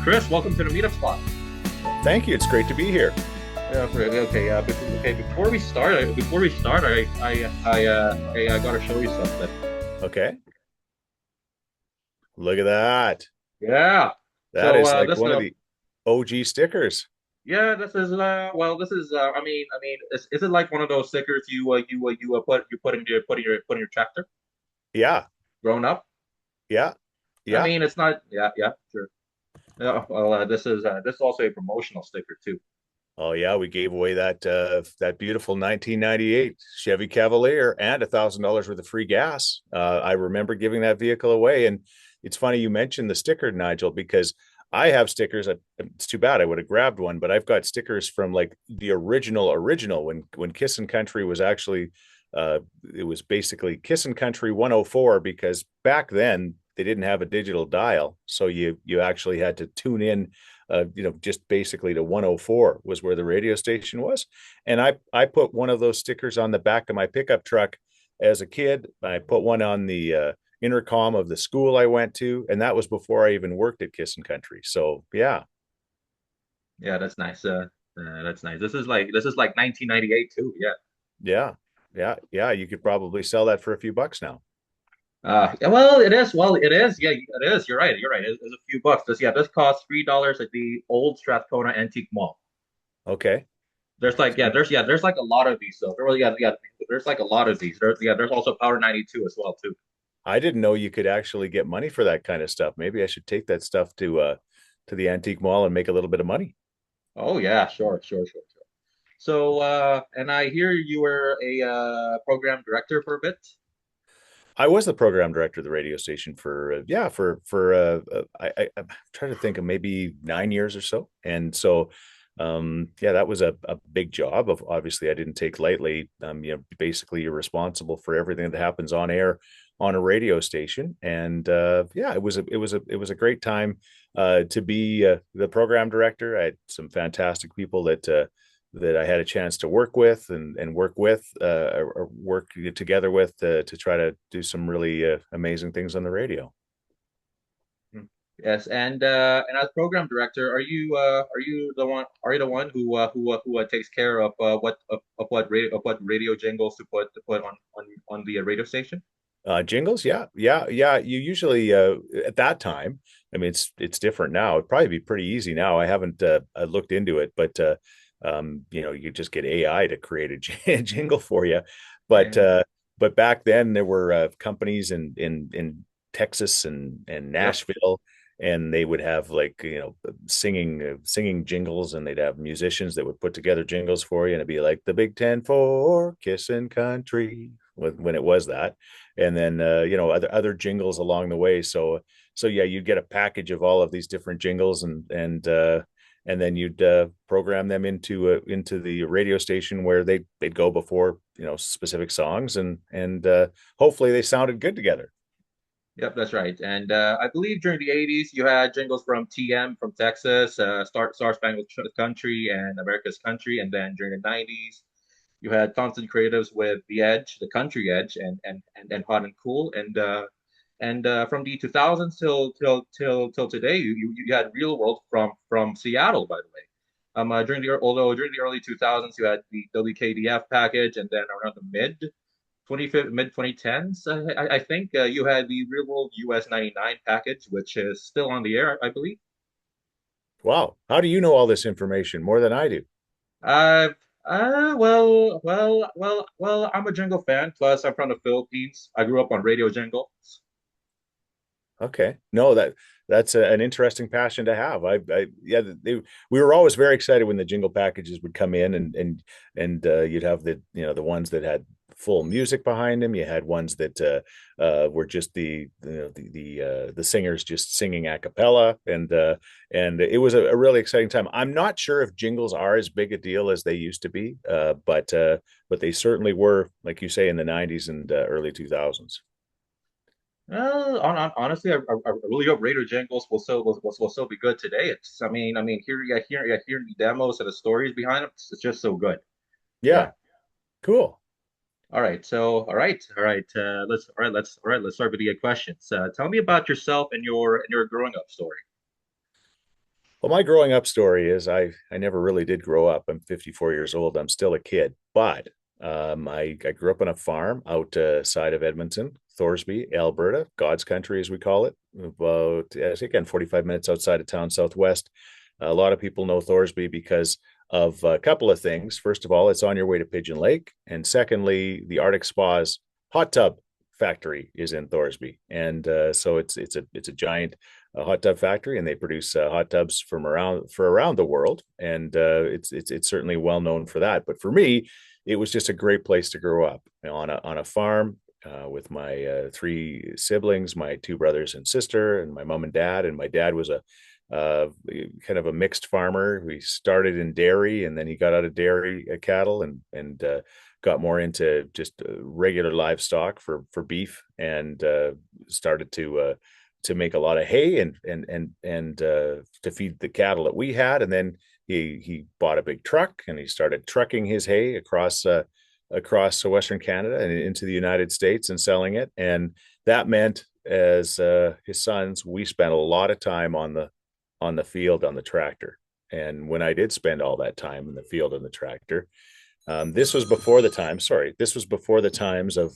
Chris, welcome to the Meetup Spot. Thank you. It's great to be here. Before we start, I gotta show you something. Okay. Look at that. Yeah. That is like This one of the OG stickers. yeah, this is this is is it like one of those stickers you put in your tractor Yeah. growing up? Yeah. I Yeah. mean, it's not. Yeah, sure. Yeah, this is also a promotional sticker too. Oh yeah, we gave away that beautiful 1998 Chevy Cavalier and $1,000 worth of free gas. I remember giving that vehicle away, and it's funny you mentioned the sticker, Nigel, because I have stickers. It's too bad I would have grabbed one, but I've got stickers from like the original when Kissin' Country was actually it was basically Kissin' Country 104 because back then they didn't have a digital dial, so you actually had to tune in just basically to 104 was where the radio station was. And I put one of those stickers on the back of my pickup truck as a kid. I put one on the intercom of the school I went to, and that was before I even worked at Kissin' Country. So yeah, Yeah, that's nice. That's nice. This is like 1998 too. Yeah. yeah, yeah, yeah. You could probably sell that for a few bucks now. Yeah, well, it is. Well, it is. Yeah, it is. You're right. You're right. It's a few bucks. This costs $3 at the old Strathcona Antique Mall. Okay. There's like a lot of these. So there's like a lot of these. There's also Power 92 as well too. I didn't know you could actually get money for that kind of stuff. Maybe I should take that stuff to the antique mall and make a little bit of money. Oh yeah, sure. And I hear you were a program director for a bit. I was the program director of the radio station for I'm trying to think of maybe 9 years or so, and so yeah, that was a big job. Of obviously, I didn't take lightly. Basically, you're responsible for everything that happens on air on a radio station, and yeah, it was a great time to be the program director. I had some fantastic people that I had a chance to work with and work with or work together with to try to do some really amazing things on the radio. Hmm. Yes, and as program director, are you the one who takes care of what radio jingles to put on the radio station? Jingles, yeah, yeah, yeah. You usually at that time, I mean, it's different now. It'd probably be pretty easy now. I haven't looked into it, but you just get AI to create a jingle for you. But Yeah. back then there were companies in Texas and Yep. Nashville, and they would have like singing jingles, and they'd have musicians that would put together jingles for you, and it'd be like the Big Ten for Kissin' Country when it was that, and then other jingles along the way. So yeah, you'd get a package of all of these different jingles, and then you'd program them into the radio station where they'd go before specific songs, and hopefully they sounded good together. Yep, that's right. And I believe during the 80s, you had jingles from TM from Texas, Star Spangled Country and America's Country. And then during the 90s, you had Thompson Creatives with The Edge, The Country Edge, and Hot and Cool. And from the 2000s till today, you had Real World from Seattle, by the way. During the early 2000s, you had the WKDF package, and then around the mid 2010s, I think you had the Real World US 99 package, which is still on the air, I believe. Wow, how do you know all this information more than I do? Uh, well, I'm a jingle fan. Plus, I'm from the Philippines. I grew up on radio jingles. Okay. No, that's an interesting passion to have. Yeah, we were always very excited when the jingle packages would come in, and you'd have the ones that had full music behind them. You had ones that were just the singers just singing a cappella, and it was a really exciting time. I'm not sure if jingles are as big a deal as they used to be, but they certainly were, like you say, in the 90s and early 2000s. Honestly, I really hope radio jingles will still be good today. Hearing the demos and the stories behind them, it's just so good. Yeah, Yeah. cool. Let's start with the questions. Tell me about yourself and your growing up story. Well, my growing up story is I never really did grow up. I'm 54 years old. I'm still a kid, but I grew up on a farm out side of Edmonton, Thorsby, Alberta, God's country as we call it. About again 45 minutes outside of town, southwest. A lot of people know Thorsby because of a couple of things. First of all, it's on your way to Pigeon Lake, and secondly, the Arctic Spa's hot tub factory is in Thorsby, and so it's a giant hot tub factory, and they produce hot tubs from around the world, and it's certainly well known for that. But for me, it was just a great place to grow up, you know, on a farm. With my three siblings, my two brothers and sister, and my mom and dad. And my dad was a uh, kind of a mixed farmer. We started in dairy, and then he got out of dairy cattle and got more into just regular livestock for beef, and started to make a lot of hay and to feed the cattle that we had. And then he bought a big truck, and he started trucking his hay across Western Canada and into the United States and selling it. And that meant, as his sons, we spent a lot of time on the field on the tractor. And when I did spend all that time in the field on the tractor, this was before the time. Sorry, this was before the times of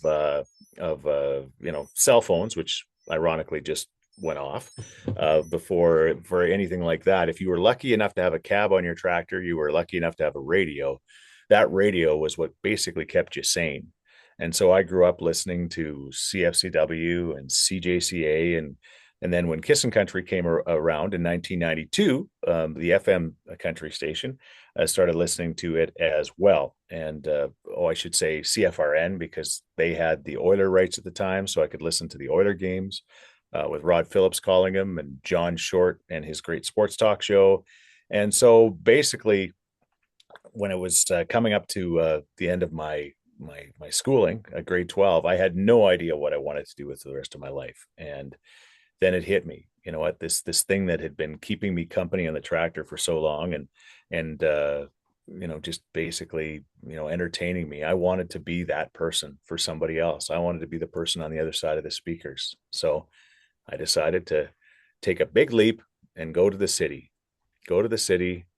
cell phones, which ironically just went off before for anything like that. If you were lucky enough to have a cab on your tractor, you were lucky enough to have a radio. That radio was what basically kept you sane. And so I grew up listening to CFCW and CJCA, and then when Kissin' Country came around in 1992, the FM country station, I started listening to it as well. And I should say CFRN, because they had the Oiler rights at the time, so I could listen to the Oiler games with Rod Phillips calling them, and John Short and his great sports talk show. And so basically, when it was coming up to the end of my schooling, grade 12, I had no idea what I wanted to do with the rest of my life. And then it hit me, you know what, this thing that had been keeping me company on the tractor for so long, and just basically, entertaining me. I wanted to be that person for somebody else. I wanted to be the person on the other side of the speakers. So I decided to take a big leap and go to the city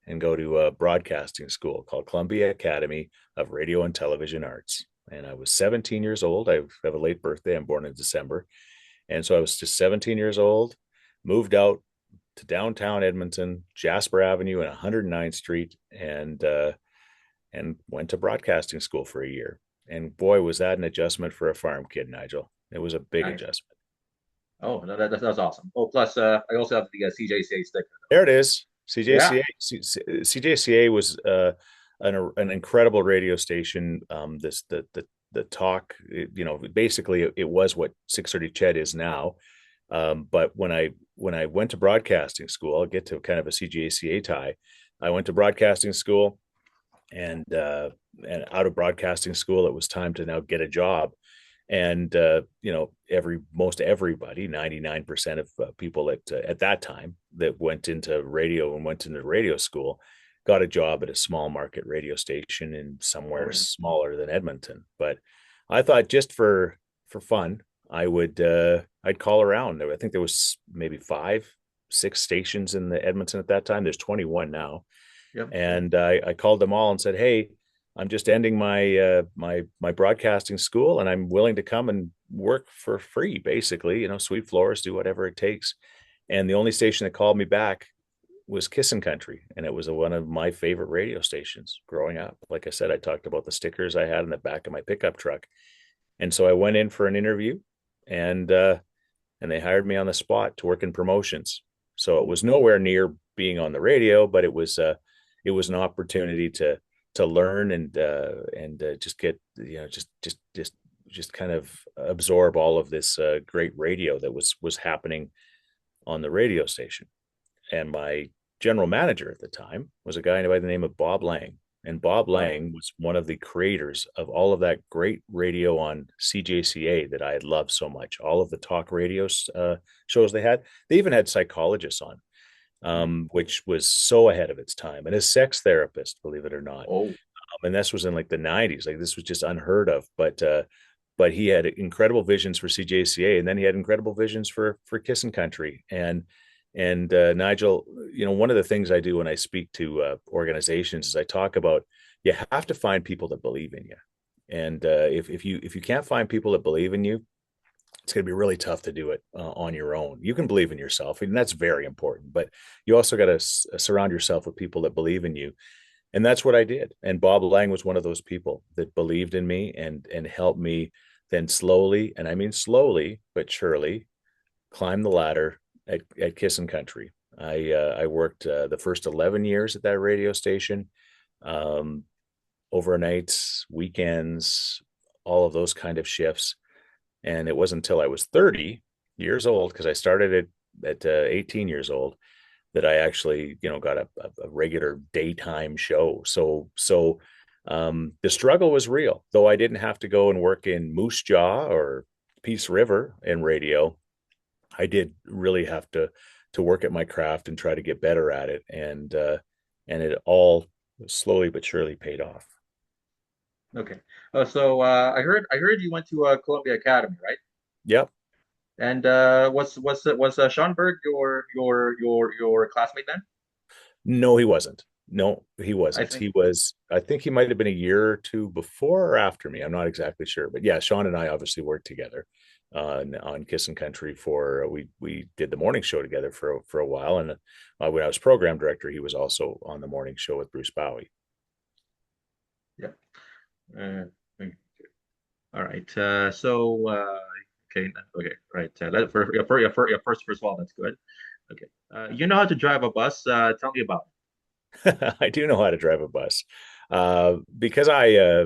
and go to a broadcasting school called Columbia Academy of Radio and Television Arts. And I was 17 years old. I have a late birthday. I'm born in December. And so I was just 17 years old, moved out to downtown Edmonton, Jasper Avenue and 109th Street, and went to broadcasting school for a year. And boy, was that an adjustment for a farm kid, Nigel. It was a big Nice. adjustment. Oh, no, that's awesome. Oh, plus, I also have the CJCA sticker. There it is. Yeah. CJCA was an incredible radio station. This the talk, basically it was what 630 Ched is now. But when I went to broadcasting school, I'll get to kind of a CJCA tie. I went to broadcasting school, and out of broadcasting school, it was time to now get a job. And most everybody, 99% of people at that time that went into radio and went into radio school, got a job at a small market radio station in Oh, somewhere yeah. smaller than Edmonton. But I thought, just for fun, I'd call around. I think there was maybe 5, 6 stations in the Edmonton at that time. There's 21 now. Yep. And I called them all and said, "Hey, I'm just ending my broadcasting school, and I'm willing to come and work for free, basically, sweep floors, do whatever it takes." And the only station that called me back was Kissin' Country, and it was one of my favorite radio stations growing up. Like I said, I talked about the stickers I had in the back of my pickup truck, and so I went in for an interview, and they hired me on the spot to work in promotions. So it was nowhere near being on the radio, but it was an opportunity to learn and just get, just kind of absorb all of this great radio that was happening on the radio station. And my general manager at the time was a guy by the name of Bob Lang. And Bob Wow. Lang was one of the creators of all of that great radio on CJCA that I had loved so much. All of the talk radio shows they had. They even had psychologists on, Mhm. which was so ahead of its time, and a sex therapist, believe it or not. Oh. And this was in like the 90s. Like this was just unheard of. But he had incredible visions for CJCA, and then he had incredible visions for Kissin Country. And Nigel, one of the things I do when I speak to organizations is I talk about you have to find people that believe in you. And if you can't find people that believe in you, it's going to be really tough to do it on your own. You can believe in yourself, and that's very important. But you also got to surround yourself with people that believe in you, and that's what I did. And Bob Lang was one of those people that believed in me and helped me then slowly, and I mean slowly but surely, climb the ladder at Kissin Country. I worked the first 11 years at that radio station, um, overnights, weekends, all of those kind of shifts. And it wasn't until I was 30 years old, because I started it at 18 years old, that I actually, got a regular daytime show. So the struggle was real, though I didn't have to go and work in Moose Jaw or Peace River in radio. I did really have to work at my craft and try to get better at it, and it all slowly but surely paid off. Okay. So I heard you went to Columbia Academy, right? Yep. And was Sean Berg your classmate then? No, he wasn't. No, he I wasn't. think. He was, I think he might have been a year or two before or after me. I'm not exactly sure. But yeah, Sean and I obviously worked together on Kissin Country for we did the morning show together for a while. And when I was program director, he was also on the morning show with Bruce Bowie. Yeah. Uh, all right. Okay. Okay. Right. First of all, that's good. Okay. You know how to drive a bus? Tell me about I do know how to drive a bus because I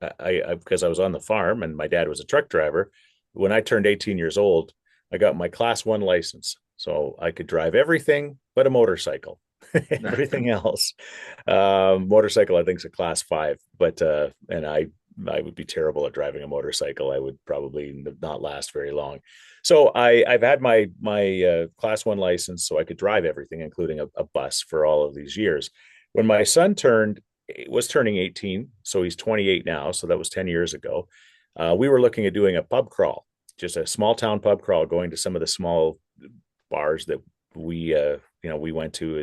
because I was on the farm and my dad was a truck driver. When I turned 18 years old, I got my class one license. So I could drive everything but a motorcycle. it. Everything else. Motorcycle, I think, is a class five, but and I would be terrible at driving a motorcycle. I would probably not last very long. So I've had my class one license, so I could drive everything, including a bus, for all of these years. When my son was turning 18, so he's 28 now. So that was 10 years ago. We were looking at doing a pub crawl, just a small town pub crawl, going to some of the small bars that we went to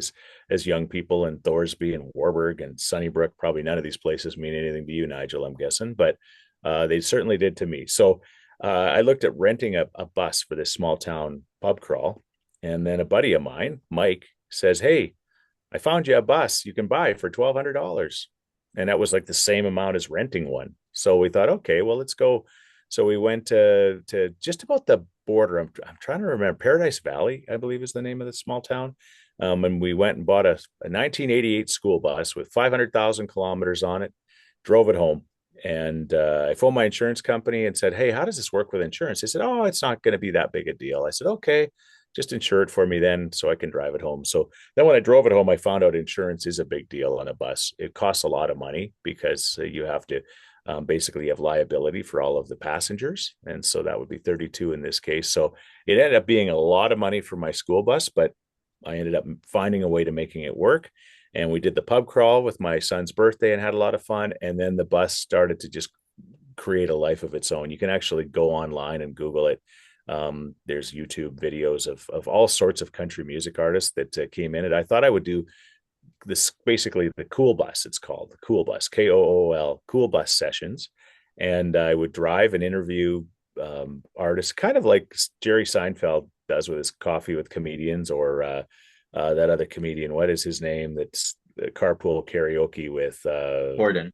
as young people in Thorsby and Warburg and Sunnybrook. Probably none of these places mean anything to you, Nigel, I'm guessing, but they certainly did to me. So I looked at renting a bus for this small town pub crawl. And then a buddy of mine, Mike, says, "Hey, I found you a bus you can buy for $1,200." And that was like the same amount as renting one. So we thought, okay, well, let's go. So we went to just about the border. I'm trying to remember. Paradise Valley, I believe, is the name of the small town. And we went and bought a 1988 school bus with 500,000 kilometers on it, drove it home. And I phoned my insurance company and said, "Hey, how does this work with insurance?" They said, "Oh, it's not going to be that big a deal." I said, "Okay, just insure it for me then so I can drive it home." So then when I drove it home, I found out insurance is a big deal on a bus. It costs a lot of money because you have to basically have liability for all of the passengers. And so that would be 32 in this case. So it ended up being a lot of money for my school bus, but I ended up finding a way to making it work. And we did the pub crawl with my son's birthday and had a lot of fun. And then the bus started to just create a life of its own. You can actually go online and Google it. There's YouTube videos of all sorts of country music artists that came in. And I thought I would do this, basically the Cool Bus. It's called the Cool Bus, KOOL, Cool Bus sessions. And I would drive and interview artists, kind of like Jerry Seinfeld does with his Coffee with Comedians, or that other comedian. What is his name? That's carpool karaoke with Gordon.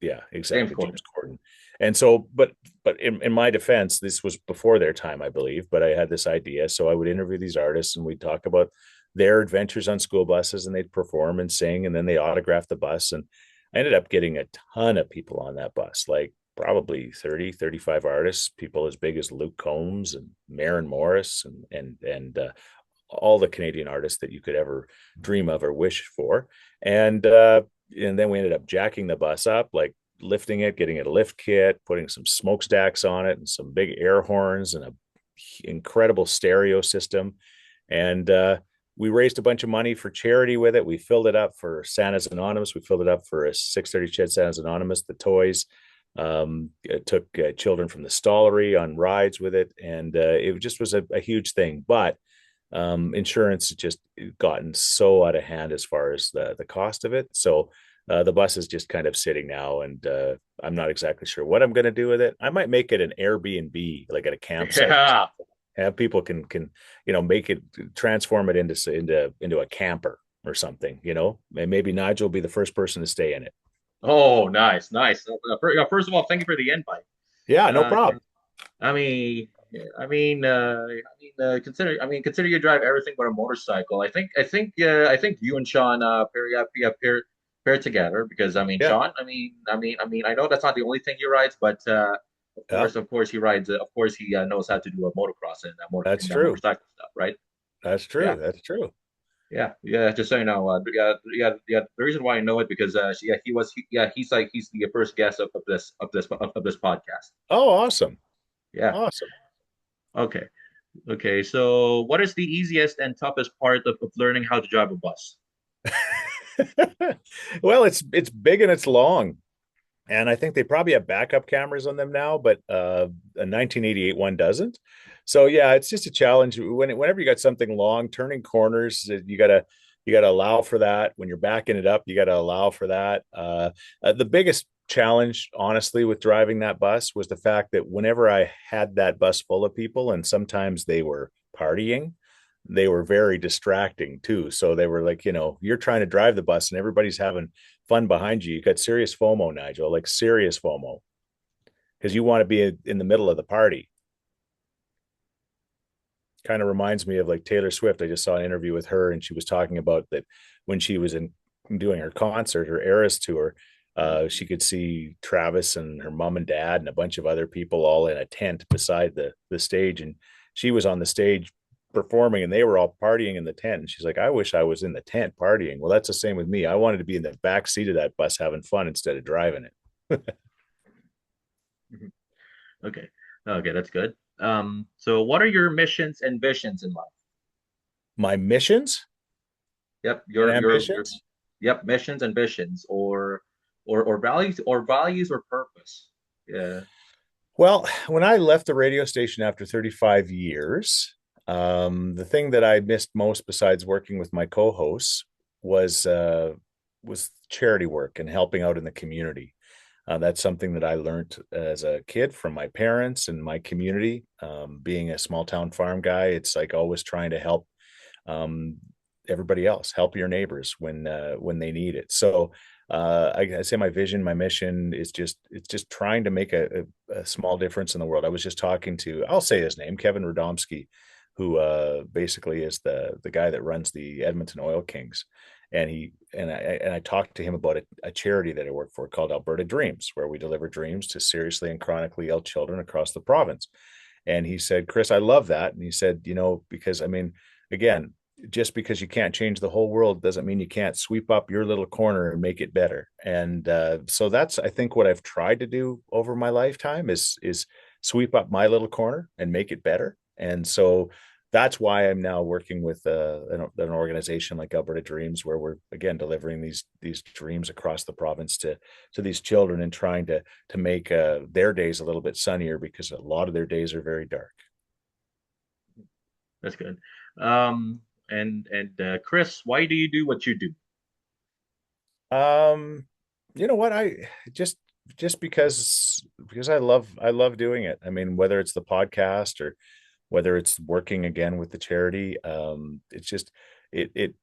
yeah, James exactly, Gordon. James Corden. And so, but in my defense, this was before their time, I believe. But I had this idea, so I would interview these artists, and we'd talk about their adventures on school buses, and they'd perform and sing, and then they autographed the bus. And I ended up getting a ton of people on that bus, like probably 30, 35 artists, people as big as Luke Combs and Maren Morris and all the Canadian artists that you could ever dream of or wish for. And then we ended up jacking the bus up, like lifting it, getting it a lift kit, putting some smokestacks on it and some big air horns and a incredible stereo system. And we raised a bunch of money for charity with it. We filled it up for Santa's Anonymous. We filled it up for a 630 Ched Santa's Anonymous, the toys. It took children from the Stollery on rides with it, and it just was a huge thing. But insurance just gotten so out of hand as far as the cost of it. So the bus is just kind of sitting now, and I'm not exactly sure what I'm going to do with it. I might make it an Airbnb, like at a campsite. Yeah. Have people can make it, transform it into a camper or something. And maybe Nigel will be the first person to stay in it. Oh, nice, nice. First of all, thank you for the invite. Yeah, no Uh, problem. I mean, consider you drive everything but a motorcycle. I think you and Sean pair together because Yeah, Sean, I know that's not the only thing he rides, but yeah, of course he rides. Of course he knows how to do a motocross and that's that true. motorcycle stuff, right? That's Yeah, true. That's true. yeah. Just so you know, yeah. The reason why I know it because he's the first guest of this podcast. Oh, awesome. Yeah. Awesome. Okay. Okay, so what is the easiest and toughest part of learning how to drive a bus? Well, it's big and it's long. And I think they probably have backup cameras on them now, but a 1988 one doesn't. So yeah, it's just a challenge. Whenever you got something long, turning corners, you gotta allow for that. When you're backing it up, you gotta allow for that. The biggest challenge, honestly, with driving that bus was the fact that whenever I had that bus full of people, and sometimes they were partying, they were very distracting too. So they were like, you're trying to drive the bus and everybody's having fun behind you. You got serious FOMO, Nigel, like serious FOMO, because you want to be in the middle of the party. Kind of reminds me of like Taylor Swift. I just saw an interview with her, and she was talking about that when she was in doing her concert, her Eras tour. She could see Travis and her mom and dad and a bunch of other people all in a tent beside the stage, and she was on the stage performing, and they were all partying in the tent. And she's like, "I wish I was in the tent partying." Well, that's the same with me. I wanted to be in the back seat of that bus having fun instead of driving it. Mhm. Okay. Okay, that's good. So what are your missions and visions in life? My missions Yep, and your ambitions. yep, missions and visions or values or purpose. Yeah. Well, when I left the radio station after 35 years, the thing that I missed most, besides working with my co-hosts, was was charity work and helping out in the community. That's something that I learned as a kid from my parents and my community. Being a small town farm guy, it's like always trying to help um, everybody else, help your neighbors when they need it. So I say my vision, my mission is just trying to make a small difference in the world. I was just talking to, I'll say his name, Kevin Radomski, who basically is the guy that runs the Edmonton Oil Kings. And I talked to him about a charity that I work for called Alberta Dreams, where we deliver dreams to seriously and chronically ill children across the province. And he said, Chris, I love that. And he said, because I mean, again, just because you can't change the whole world doesn't mean you can't sweep up your little corner and make it better. And so that's, I think, what I've tried to do over my lifetime is sweep up my little corner and make it better. And so that's why I'm now working with an organization like Alberta Dreams, where we're again delivering these dreams across the province to these children and trying to make their days a little bit sunnier, because a lot of their days are very dark. That's good. Um, Chris, why do you do what you do? Um, you know what? I just because I love doing it. I mean, whether it's the podcast or whether it's working again with the charity, it's just it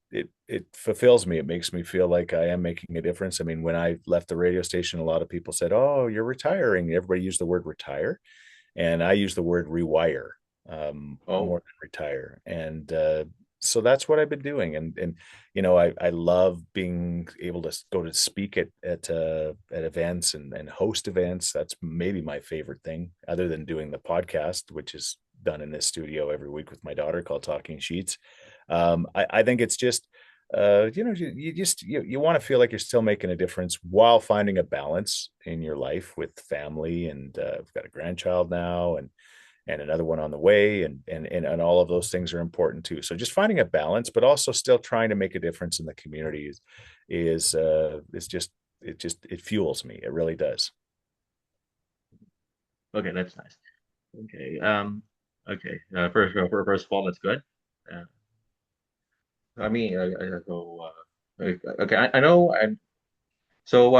fulfills me. It makes me feel like I am making a difference. I mean, when I left the radio station, a lot of people said, "Oh, you're retiring." Everybody used the word retire, and I use the word rewire, Oh, more than retire. And so that's what I've been doing. And I love being able to go to speak at events and host events. That's maybe my favorite thing, other than doing the podcast, which is done in this studio every week with my daughter, called Talking Scheetz. I think it's just you want to feel like you're still making a difference while finding a balance in your life with family. And I've got a grandchild now, and another one on the way, and all of those things are important too. So just finding a balance, but also still trying to make a difference in the community is just it fuels me. It really does. Okay, that's nice. Okay. Okay. First of all, that's good. Uh, I mean, okay. I know. And so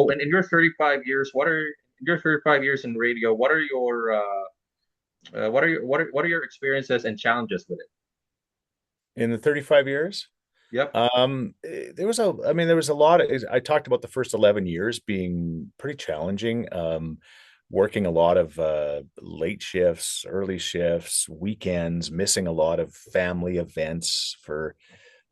in your 35 years, in your 35 years in radio? What are your experiences and challenges with it? In the 35 years, Yep. there was I mean, there was a lot I talked about the first 11 years being pretty challenging. Working a lot of late shifts, early shifts, weekends, missing a lot of family events for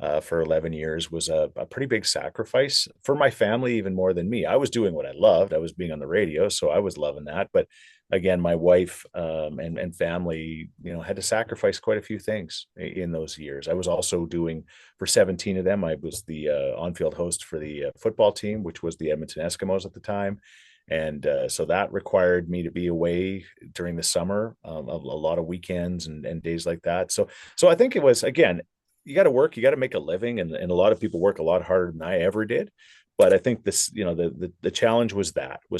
11 years was a pretty big sacrifice for my family, even more than me. I was doing what I loved. I was being on the radio, so I was loving that. But again, my wife and family, had to sacrifice quite a few things in those years. I was also doing for 17 of them. I was the on-field host for the football team, which was the Edmonton Eskimos at the time. And so that required me to be away during the summer, a lot of weekends and days like that. So I think it was, again, you got to work, you got to make a living, and a lot of people work a lot harder than I ever did. But I think this, the challenge was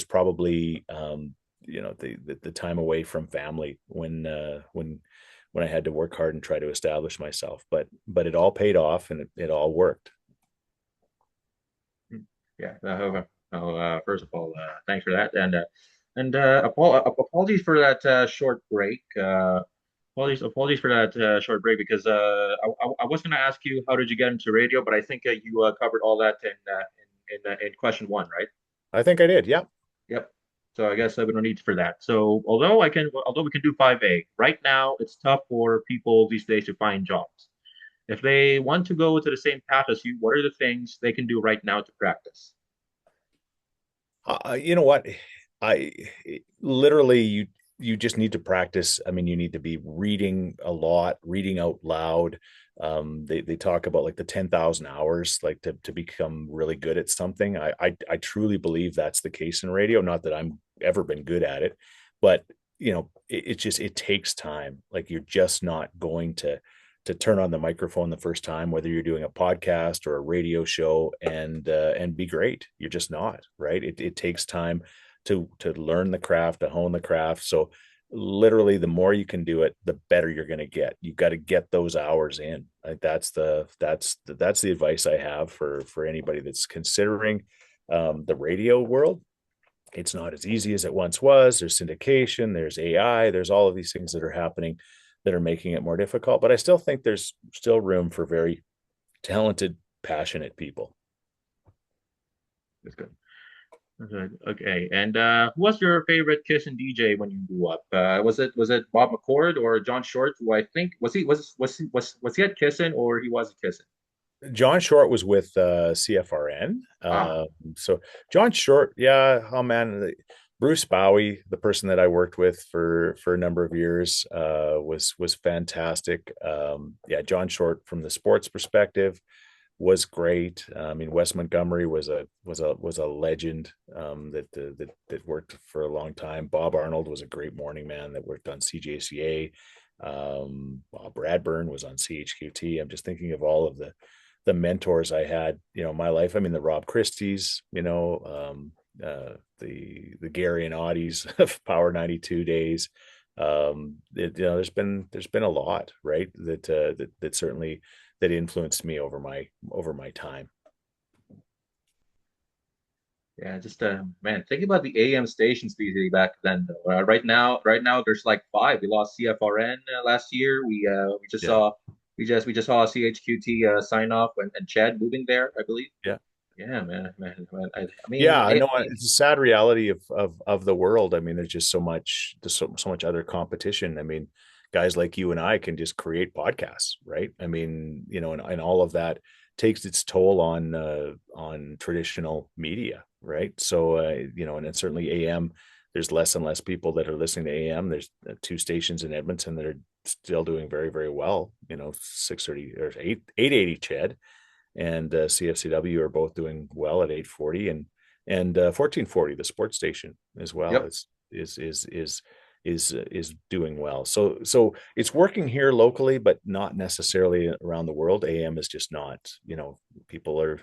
probably the time away from family when I had to work hard and try to establish myself. But it all paid off, and it all worked. Yeah. First of all, thanks for that, and apologies for that short break. Apologies for that short break because I was going to ask you how did you get into radio, but I think you covered all that in question one, right? I think I did. Yeah. Yep. So I guess I have no need for that. So although we can do 5A, right now it's tough for people these days to find jobs. If they want to go to the same path as you, what are the things they can do right now to practice? You know what? I literally you just need to practice. I mean, you need to be reading a lot, reading out loud. They talk about like the 10,000 hours, like to become really good at something. I truly believe that's the case in radio. Not that I'm ever been good at it, but it takes time. Like you're just not going to turn on the microphone the first time, whether you're doing a podcast or a radio show, and be great. You're just not, right. It takes time to learn the craft, to hone the craft. So literally, the more you can do it, the better you're going to get. You've got to get those hours in. Like that's the advice I have for anybody that's considering the radio world. It's not as easy as it once was. There's syndication, there's AI, there's all of these things that are happening that are making it more difficult. But I still think there's still room for very talented, passionate people. That's good. Okay. Okay. And who was your favorite Kiss and DJ when you grew up? Was it Bob McCord or John Short? Who I think was he at Kissin or he was at Kissin? John Short was with CFRN. Ah, So John Short, yeah, oh man, Bruce Bowie, the person that I worked with for a number of years, was fantastic. Yeah, John Short from the sports perspective was great. I mean, Wes Montgomery was a legend that worked for a long time. Bob Arnold was a great morning man that worked on CJCA. Bob Bradburn was on CHQT. I'm just thinking of all of the mentors I had, my life. I mean, the Rob Christies, the Gary and Audie's of Power 92 days. There's been a lot, right? That certainly that influenced me over my time. yeah. Just man, think about the AM stations these back then. Though. Right now, there's like five. We lost CFRN last year. We just Yeah. saw we just saw CHQT sign off and Chad moving there, I believe. Yeah. Yeah, man. I Yeah, mean, I know it's a sad reality of the world. I mean, there's so much other competition. I mean, guys like you and I can just create podcasts, right? I mean, and all of that takes its toll on traditional media, right? So and then certainly AM, there's less and less people that are listening to AM. There's two stations in Edmonton that are still doing very, very well. 630 or 880 Ched and CFCW are both doing well at 840 and 1440, the sports station as well yep. is is doing well. So it's working here locally, but not necessarily around the world. AM is just not. People are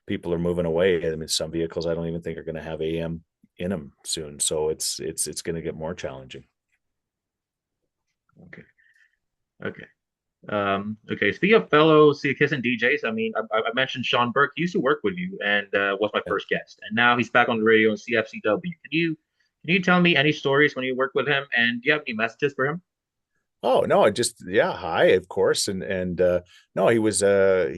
people are moving away. I mean, some vehicles I don't even think are going to have AM in them soon. So it's going to get more challenging. Okay. Okay. Okay. Speaking of fellow CISN DJs, I mean, I mentioned Sean Burke. He used to work with you and was my first guest, and now he's back on the radio in CFCW. Can you tell me any stories when you worked with him, and do you have any messages for him? Oh no, I just yeah, hi, of course, and no, he was a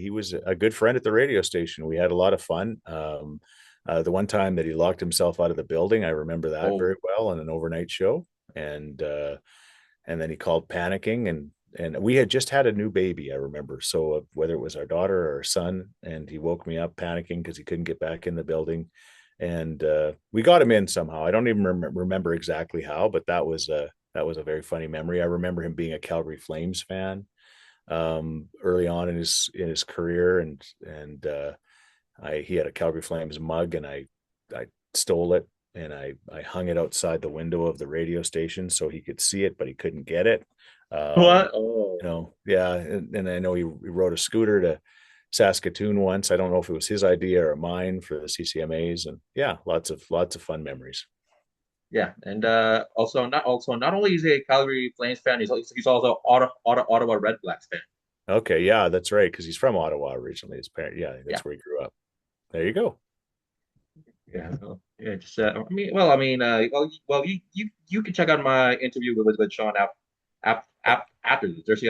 good friend at the radio station. We had a lot of fun. The one time that he locked himself out of the building, I remember that Oh, very well on an overnight show, and then he called panicking, and we had just had a new baby, I remember. So whether it was our daughter or our son, and he woke me up panicking because he couldn't get back in the building, and we got him in somehow. I don't even remember exactly how, but that was a very funny memory. I remember him being a Calgary Flames fan early on in his career, and he had a Calgary Flames mug, and I stole it, and I hung it outside the window of the radio station so he could see it, but he couldn't get it. what? Oh, Yeah, and I know he rode a scooter to Saskatoon once. I don't know if it was his idea or mine for the CCMAs, and yeah, lots of fun memories. yeah. And not only is he a Calgary Flames fan, he's also Ottawa Red Blacks fan. Okay, yeah, that's right, because he's from Ottawa originally. His parent, yeah, Yeah. that's where he grew up. There you go. Yeah, yeah. Just, you can check out my interview with Sean after this. There's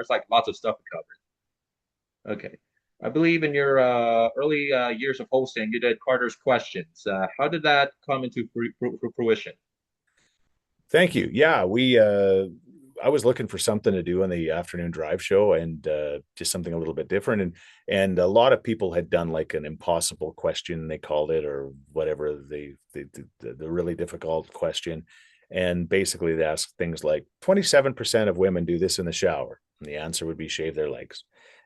like lots of stuff to cover. Okay, I believe in your early years of hosting, you did Carter's Questions. How did that come into fruition? Thank you. Yeah, we I was looking for something to do on the afternoon drive show, and just something a little bit different, and a lot of people had done like an impossible question, they called it, or whatever, the really difficult question. And basically they asked things like 27% of women do this in the shower, and the answer would be shave their legs.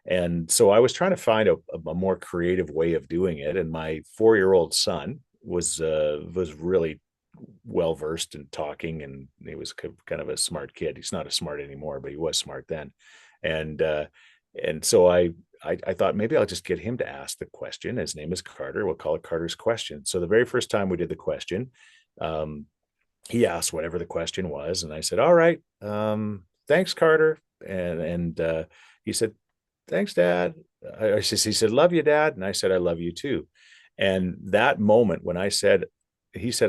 And so I was trying to find a more creative way of doing it, and my 4-year-old son was really well versed in talking, and he was kind of a smart kid. He's not as smart anymore, but he was smart then. And uh and so I thought maybe I'll just get him to ask the question. His name is Carter. We'll call it Carter's Question. So the very first time we did the question, um he asked whatever the question was, and I said, all right, thanks, Carter. And he said, thanks, Dad. He said, love you, Dad. And I said, I love you too. And that moment when he said,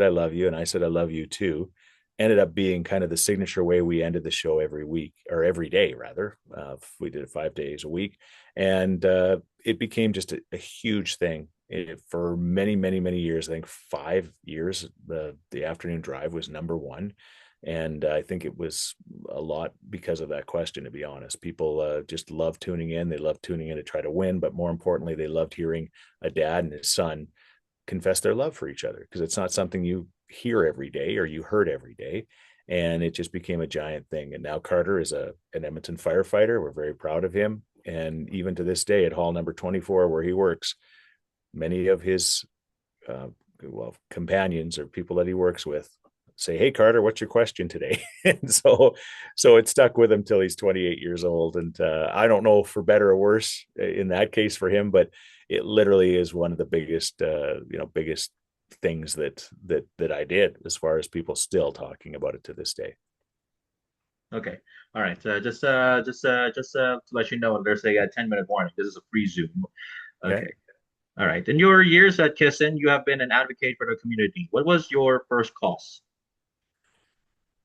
I love you, and I said, I love you too, ended up being kind of the signature way we ended the show every week, or every day, rather. We did it 5 days a week. And it became just a huge thing. For many, many, many years, I think 5 years, the afternoon drive was number one. And I think it was a lot because of that question, to be honest. People just love tuning in. They love tuning in to try to win, but more importantly, they loved hearing a dad and his son confess their love for each other, because it's not something you hear every day or you heard every day. And it just became a giant thing. And now Carter is an Edmonton firefighter. We're very proud of him. And even to this day at hall number 24, where he works, many of his uh, companions or people that he works with say, hey, Carter, what's your question today? And so it stuck with him till he's 28 years old. And I don't know for better or worse in that case for him, but it literally is one of the biggest things that I did, as far as people still talking about it to this day. Okay, all right. To let you know, there's a 10-minute warning. This is a free Zoom. Okay. Okay. All right. In your years at Kissin, you have been an advocate for the community. What was your first cause?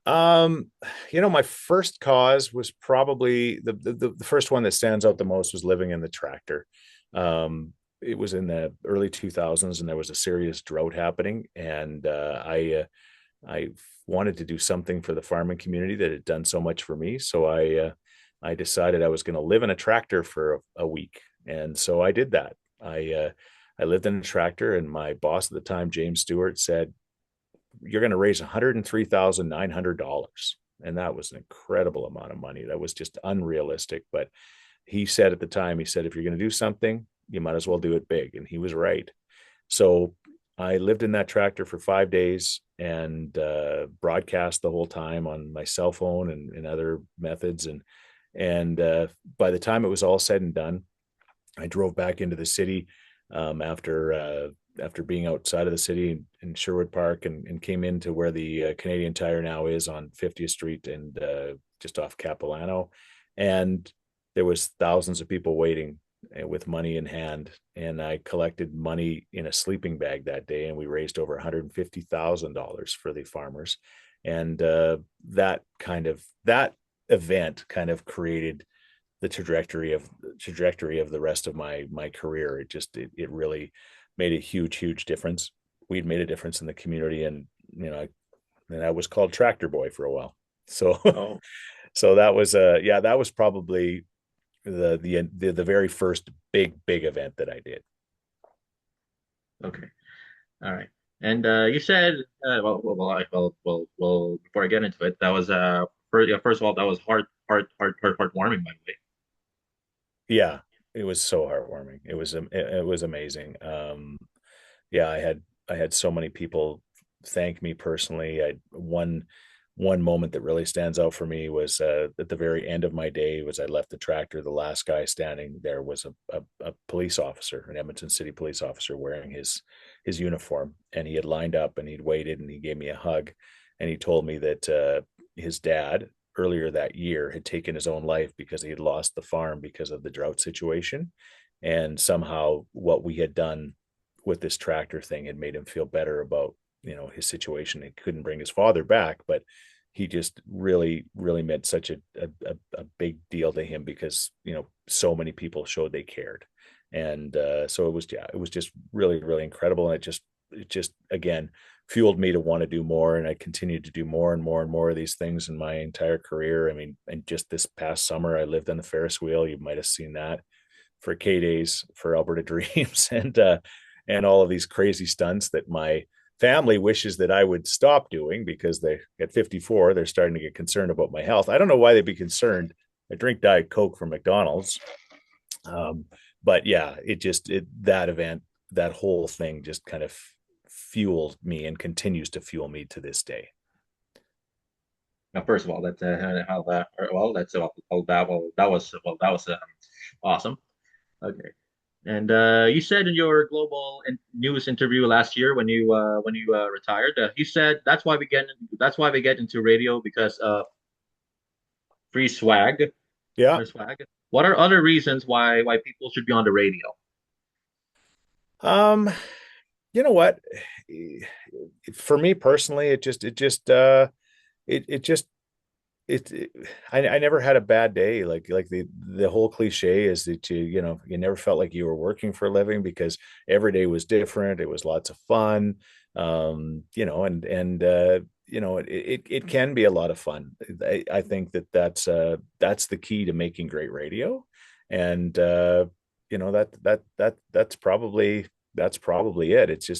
Um, my first cause was probably the first one that stands out the most was living in the tractor. It was in the early 2000s, and there was a serious drought happening, and I wanted to do something for the farming community that had done so much for me. So I decided I was going to live in a tractor for a week, and so I did that. I lived in a tractor, and my boss at the time, James Stewart, said, you're going to raise $103,900. And that was an incredible amount of money. That was just unrealistic. But he said at the time, he said, if you're going to do something, you might as well do it big. And he was right. So I lived in that tractor for 5 days and broadcast the whole time on my cell phone and other methods. And by the time it was all said and done, I drove back into the city after being outside of the city in Sherwood Park and came into where the Canadian Tire now is on 50th Street and just off Capilano. And there was thousands of people waiting with money in hand. And I collected money in a sleeping bag that day, and we raised over $150,000 for the farmers. And that event kind of created the trajectory of the rest of my career. It really made a huge difference. We'd made a difference in the community, and I was called Tractor Boy for a while. So Oh, so that was that was probably the very first big event that I did. okay. All right. And you said, before I get into it, that was first of all, that was heartwarming, by the way. Yeah, it was so heartwarming. It was amazing. Yeah, I had so many people thank me personally. I one moment that really stands out for me was at the very end of my day was I left the tractor. The last guy standing there was a police officer, an Edmonton City police officer wearing his uniform, and he had lined up and he'd waited and he gave me a hug, and he told me that his dad earlier that year had taken his own life because he had lost the farm because of the drought situation, and somehow what we had done with this tractor thing had made him feel better about his situation. He couldn't bring his father back, but he just really meant such a big deal to him because so many people showed they cared. And so it was just really incredible. And it just again fueled me to want to do more, and I continued to do more and more and more of these things in my entire career. I mean, and just this past summer I lived on the Ferris wheel. You might have seen that, for K Days for Alberta Dreams, and all of these crazy stunts that my family wishes that I would stop doing because they at 54 they're starting to get concerned about my health. I don't know why they'd be concerned. I drink Diet Coke from McDonald's, um, but yeah, that event, that whole thing, just kind of fueled me and continues to fuel me to this day. Now, first of all, that's how that. Well, that's all that. That was awesome. Okay. And you said in your global news interview last year when you retired, you said that's why we get into radio because of free swag, Yeah. free swag. What are other reasons why people should be on the radio? Um, you know what? For me personally, it just it I never had a bad day. Like the whole cliche is that you never felt like you were working for a living because every day was different. It was lots of fun. It can be a lot of fun. I think that's the key to making great radio. And that's probably it.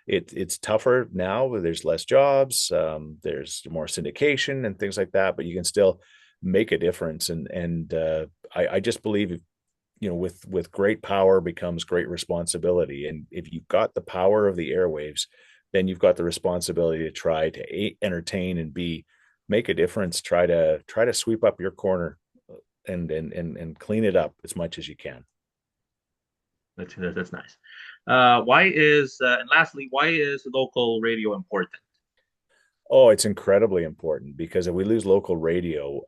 It's tougher now. There's less jobs. There's more syndication and things like that, but you can still make a difference. And I just believe, with great power becomes great responsibility. And if you've got the power of the airwaves, then you've got the responsibility to try to entertain and make a difference. Try to sweep up your corner and clean it up as much as you can. That's nice. And lastly, why is local radio important? Oh, it's incredibly important because if we lose local radio,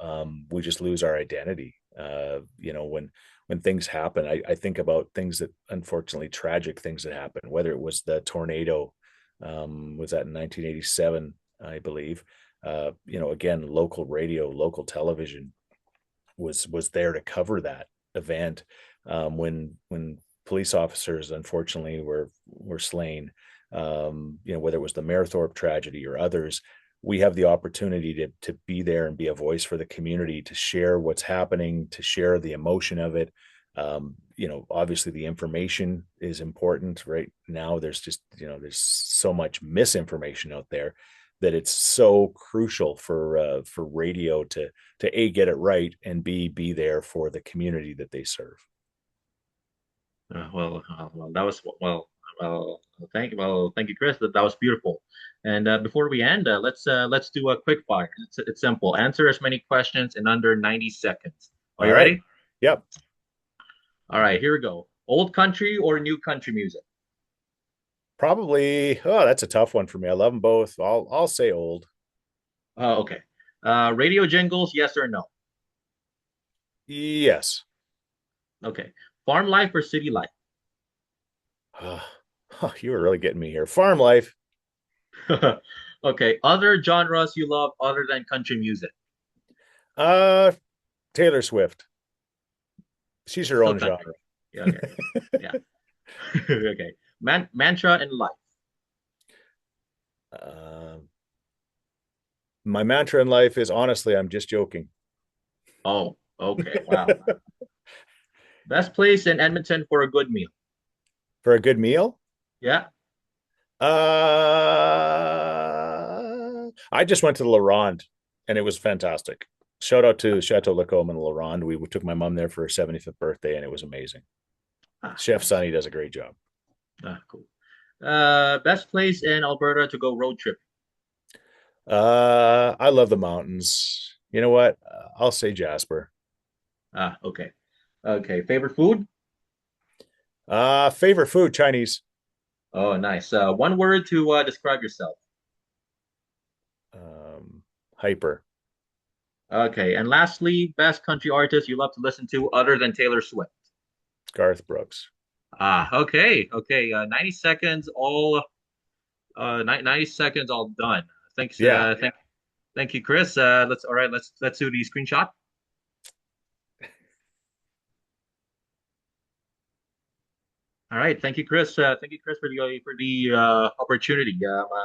we just lose our identity. When things happen, I think about things that unfortunately tragic things that happened, whether it was the tornado, was that in 1987, I believe. Again, local radio, local television was there to cover that event. When police officers unfortunately were slain, whether it was the Mayerthorpe tragedy or others, we have the opportunity to be there and be a voice for the community, to share what's happening, to share the emotion of it. Obviously the information is important. Right now there's so much misinformation out there that it's so crucial for radio to A, get it right, and B, be there for the community that they serve. That was Thank you, Chris. That was beautiful. And before we end, let's do a quick fire. It's simple. Answer as many questions in under 90 seconds. Are All you right. ready? Yep. All right, here we go. Old country or new country music? Probably. Oh, that's a tough one for me. I love them both. I'll say old. Okay. Radio jingles, yes or no? Yes. Okay. Farm life or city life? Oh, you were really getting me here. Farm life. Okay. Other genres you love other than country music? Uh, Taylor Swift. She's her Still own country. genre. Yeah, okay. Yeah. Okay. Mantra in life. Uh, my mantra in life is honestly, I'm just joking. Oh, okay. Wow. Best place in Edmonton for a good meal. For a good meal, Yeah. I just went to La Ronde and it was fantastic. Shout out to Chateau Lacombe and La Ronde. We took my mom there for her 75th birthday and it was amazing. Chef Nice. Sonny does a great job. Cool. Best place in Alberta to go road trip. I love the mountains. You know what? I'll say Jasper. Okay. Okay. Favorite food? Favorite food, Chinese. Oh, nice. One word to describe yourself. Hyper. Okay. And lastly, best country artist you love to listen to other than Taylor Swift. Garth Brooks. Okay. Okay. 90 seconds all 90 seconds all done. Thanks Yeah. thank you, Chris. Let's do the screenshot. All right, thank you, Chris. Thank you, Chris, for the opportunity.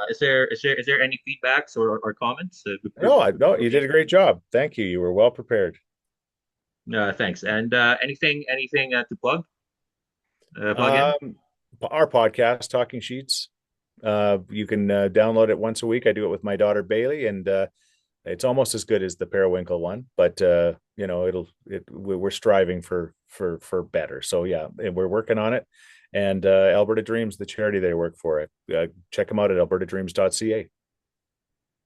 Is there any feedbacks or comments No, before you we did a end? great job. Thank you. You were well prepared. Thanks. And anything to plug in? Um, our podcast, Talking Scheetz. You can download it once a week. I do it with my daughter Bailey, and it's almost as good as the Periwinkle one, but we're striving for better. So yeah, we're working on it. And Alberta Dreams, the charity they work for, it. Check them out at albertadreams.ca.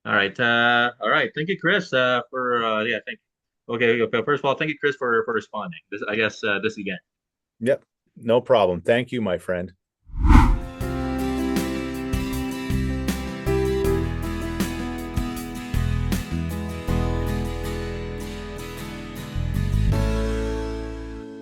All right. Thank you, Chris. For yeah, thank you. Okay. First of all, thank you, Chris, for responding. This, I guess, this again. Yep, no problem. Thank you, my friend.